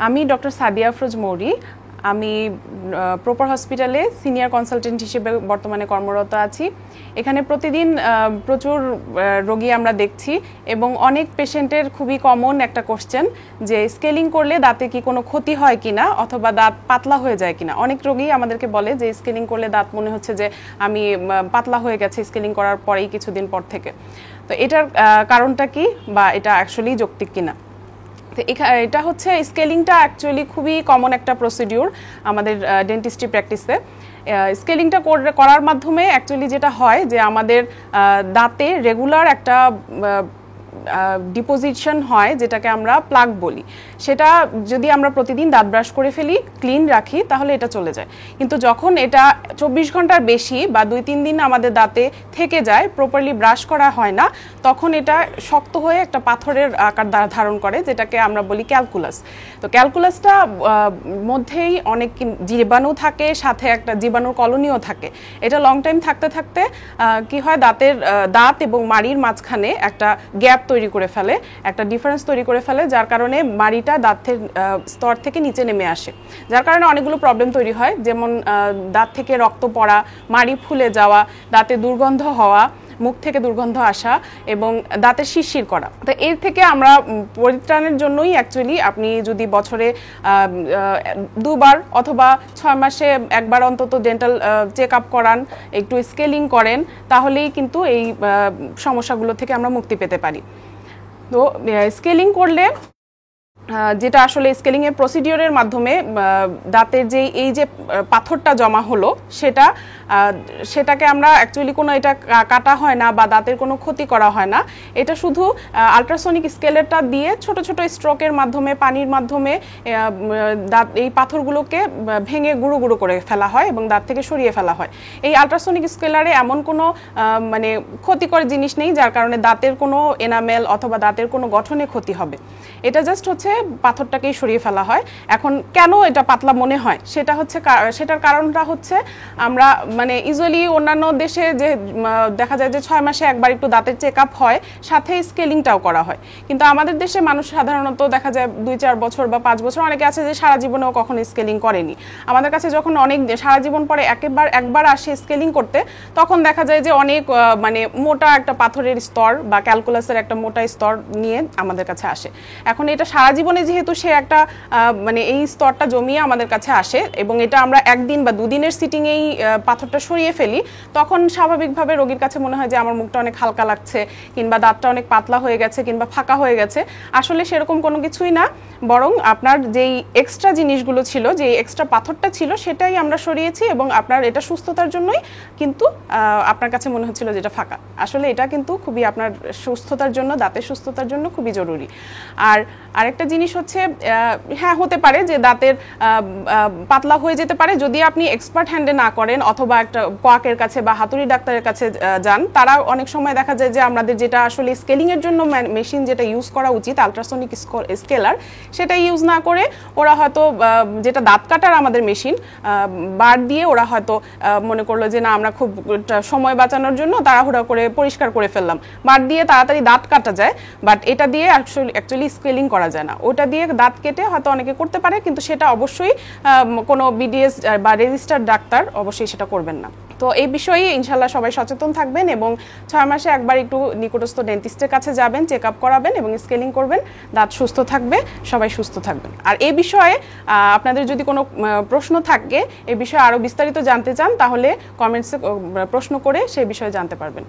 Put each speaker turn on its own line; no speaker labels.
আমি ডক্টর সাদিয়া আফরোজ মৌরি। আমি প্রপার হসপিটালে সিনিয়র কনসালটেন্ট হিসেবে বর্তমানে কর্মরত আছি। এখানে প্রতিদিন প্রচুর রোগী আমরা দেখছি এবং অনেক পেশেন্টের খুবই কমন একটা কোশ্চেন যে স্কেলিং করলে দাঁতে কি কোনো ক্ষতি হয় কিনা অথবা দাঁত পাতলা হয়ে যায় কিনা। অনেক রোগী আমাদেরকে বলে যে স্কেলিং করলে দাঁত মনে হচ্ছে যে আমি পাতলা হয়ে গেছে স্কেলিং করার পরেই কিছুদিন পর থেকে। তো এটার কারণটা কি বা এটা অ্যাকচুয়ালি যৌক্তিক কিনা। এটা হচ্ছে স্কেলিংটা অ্যাকচুয়ালি খুবই কমন একটা প্রসিডিউর আমাদের ডেন্টিস্ট্রি প্র্যাকটিসে। স্কেলিংটা করার মাধ্যমে অ্যাকচুয়ালি যেটা হয় যে আমাদের দাঁতে রেগুলার একটা ডিপোজিশন হয় যেটাকে আমরা প্লাগ বলি। সেটা যদি আমরা প্রতিদিন দাঁত ব্রাশ করে ফেলি, ক্লিন রাখি, তাহলে এটা চলে যায়। কিন্তু যখন এটা 24 ঘন্টার বেশি বা 2-3 দিন আমাদের দাঁতে থেকে যায়, প্রপারলি ব্রাশ করা হয় না, তখন এটা শক্ত হয়ে একটা পাথরের আকার ধারণ করে, যেটাকে আমরা বলি ক্যালকুলাস। তো ক্যালকুলাসটা মধ্যেই অনেক জীবাণু থাকে, সাথে একটা জীবাণুর কলোনিও থাকে। এটা লং টাইম থাকতে থাকতে কি হয়, দাঁত এবং মাড়ির মাঝখানে একটা গ্যাপ তৈরি করে ফেলে, একটা ডিফারেন্স তৈরি করে ফেলে, যার কারণে মাড়িটা দাঁতের স্তর থেকে নিচে নেমে আসে, যার কারণে অনেকগুলো প্রবলেম তৈরি হয়, যেমন দাঁত থেকে রক্ত পড়া, মাড়ি ফুলে যাওয়া, দাঁতে দুর্গন্ধ হওয়া, মুখ থেকে দুর্গন্ধ আসা এবং দাঁতে শিরশির করা। তো এর থেকে আমরা পরিত্রাণের জন্যই অ্যাকচুয়ালি আপনি যদি বছরে 2 বার অথবা 6 মাসে একবার অন্তত ডেন্টাল চেক আপ করান, একটু স্কেলিং করেন, তাহলেই কিন্তু এই সমস্যাগুলো থেকে আমরা মুক্তি পেতে পারি। তো স্কেলিং করলে যেটা আসলে স্কেলিংয়ের প্রসিডিওরের মাধ্যমে দাঁতের এই যে পাথরটা জমা হলো সেটাকে আমরা অ্যাকচুয়ালি কোনো এটা কাটা হয় না বা দাঁতের কোনো ক্ষতি করা হয় না। এটা শুধু আল্ট্রাসনিক স্কেলেরটা দিয়ে ছোট ছোট স্ট্রোকের মাধ্যমে, পানির মাধ্যমে এই পাথরগুলোকে ভেঙে গুঁড়ো গুঁড়ো করে ফেলা হয় এবং দাঁত থেকে সরিয়ে ফেলা হয়। এই আল্ট্রাসনিক স্কেলারে এমন কোনো মানে ক্ষতিকর জিনিস নেই যার কারণে দাঁতের কোনো এনামেল অথবা দাঁতের কোনো গঠনে ক্ষতি হবে। এটা জাস্ট হচ্ছে পাথরটাকেই সরিয়ে ফেলা হয়। এখন কেন এটা পাতলা মনে হয় সেটার কারণটা হচ্ছে আমরা মানে ইউজুয়ালি অন্যান্য দেশে যে দেখা যায় যে 6 মাসে একবার একটু দাঁতের চেক আপ হয়, সাথে স্কেলিংটাও করা হয়। কিন্তু আমাদের দেশে মানুষ সাধারণত দেখা যায় 2-4 বছর বা 5 বছর, অনেকে আছে যে সারা জীবনেও কখনো স্কেলিং করেনি। আমাদের কাছে যখন অনেক সারা জীবন পরে একবার আসে স্কেলিং করতে, তখন দেখা যায় যে অনেক মানে মোটা একটা পাথরের স্তর বা ক্যালকুলাসের একটা মোটা স্তর নিয়ে আমাদের কাছে আসে। এখন এটা সারা জীবনে যেহেতু সে একটা মানে এই স্তরটা জমিয়ে আমাদের কাছে আসে এবং এটা আমরা 1 দিন বা 2 দিনের সিটিংয়েই পাথরটা সরিয়ে ফেলি, তখন স্বাভাবিকভাবে রোগীর কাছে মনে হয় যে আমার মুখটা অনেক হালকা লাগছে, কিংবা দাঁতটা অনেক পাতলা হয়ে গেছে, কিংবা ফাঁকা হয়ে গেছে। আসলে সেরকম কোনো কিছুই না, বরং আপনার যেই এক্সট্রা জিনিসগুলো ছিল, যে এক্সট্রা পাথরটা ছিল, সেটাই আমরা সরিয়েছি এবং আপনার এটা সুস্থতার জন্যই কিন্তু আপনার কাছে মনে হচ্ছিল যেটা ফাঁকা। আসলে এটা কিন্তু খুবই আপনার সুস্থতার জন্য, দাঁতের সুস্থতার জন্য খুবই জরুরি। আর আরেকটা জিনিস হচ্ছে, হ্যাঁ হতে পারে যে দাঁতের পাতলা হয়ে যেতে পারে যদি আপনি এক্সপার্ট হ্যান্ডে না করেন অথবা একটা কোয়াকের কাছে বা হাতুড়ি ডাক্তারের কাছে যান। তারা অনেক সময় দেখা যায় যে আমাদের যেটা আসলে স্কেলিং এর জন্য মেশিন যেটা ইউজ করা উচিত, আল্ট্রাসনিক স্কেলার, সেটা ইউজ না করে ওরা হয়তো যেটা দাঁত কাটার আমাদের মেশিন বার দিয়ে ওরা হয়তো মনে করলো যে না, আমরা খুব সময় বাঁচানোর জন্য তাড়াহুড়া করে পরিষ্কার করে ফেললাম, বার দিয়ে তাড়াতাড়ি দাঁত কাটা যায়, বাট এটা দিয়ে অ্যাকচুয়ালি স্কেলিং করা যায় না। ওটা দিয়ে দাঁত কেটে হয়তো অনেকে করতে পারে, কিন্তু সেটা অবশ্যই কোনো বিডিএস বা রেজিস্টার্ড ডাক্তার অবশ্যই সেটা করবেন না। তো এই বিষয়ে ইনশাল্লাহ সবাই সচেতন থাকবেন এবং 6 মাসে একবার একটু নিকটস্থ ডেন্টিস্টের কাছে যাবেন, চেক আপ করাবেন এবং স্কেলিং করবেন। দাঁত সুস্থ থাকবে, সবাই সুস্থ থাকবেন। আর এই বিষয়ে আপনাদের যদি কোনো প্রশ্ন থাকে, এই বিষয়ে আরও বিস্তারিত জানতে চান, তাহলে কমেন্টসে প্রশ্ন করে সেই বিষয়ে জানতে পারবেন।